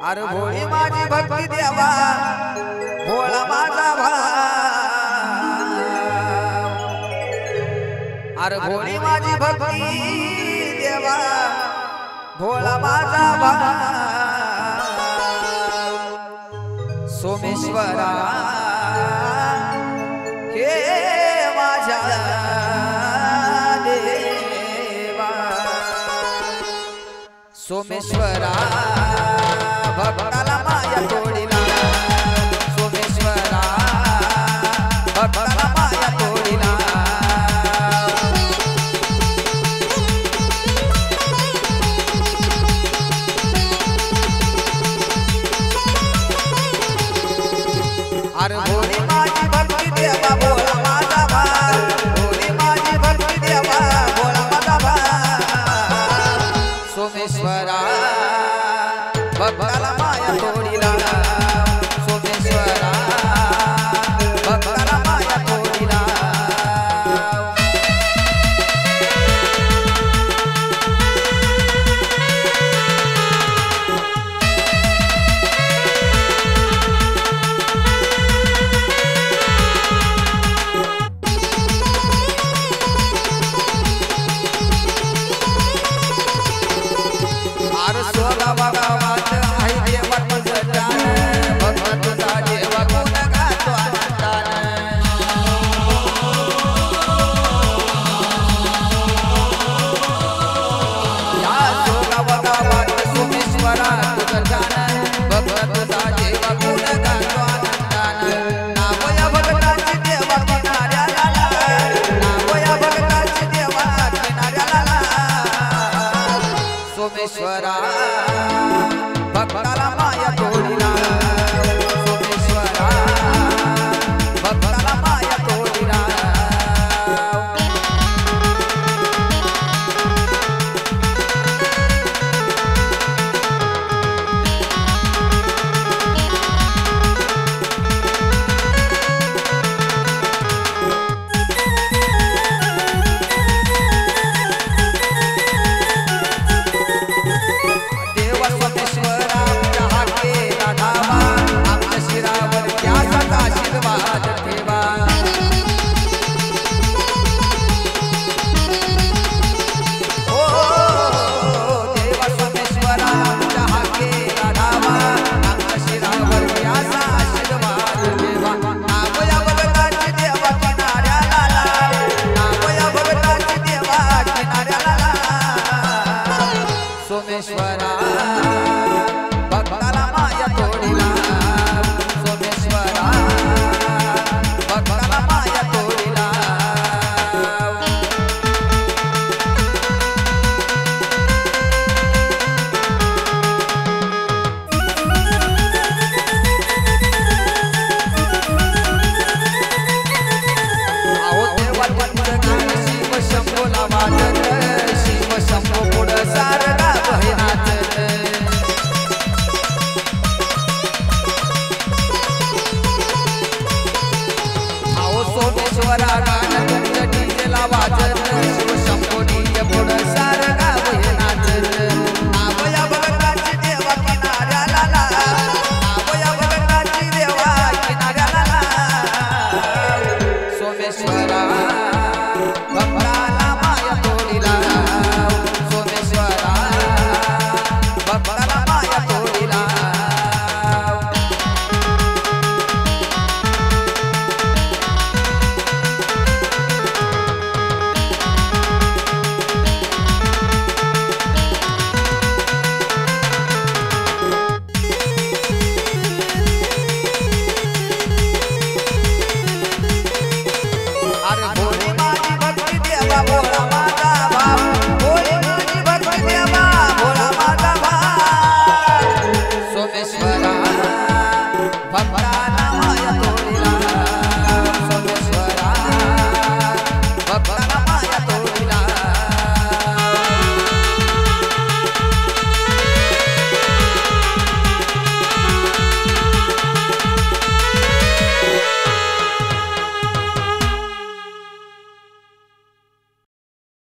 अरे भोळी माझी भक्ती देवा भोळा माझा भाव अरे भोळी माझी भक्ती देवा भोळा माझा भाव सोमेश्वरा हे माझ्या देवा सोमेश्वरा भक्ताला माया तोडीला सोमेश्वरा भक्ताला माया तोडीला अरे भोळी माझी भक्ती देवा भोळा माझा भाव भोळी माझी भक्ती देवा भोळा माझा भाव सोमेश्वरा भक्ताला माया तोडीला सोमेश्वरा भक्ताला माया तोडीला अरे सोला भगवान आहे देवा तुझं जाण भगवान तुझा देवा कोण गातो आनंदान या सोला भगवान सोमेश्वरा तुझं जाण भगवान तुझा देवा कोण गातो आनंदान नाव या भगताची देवा किनाऱ्याला नाव या भगताची देवा किनाऱ्याला सोमेश्वरा भक्ताला माया तोडीला सोमेश्वरा भक्ताला माया तोडीला सोमेश्वरा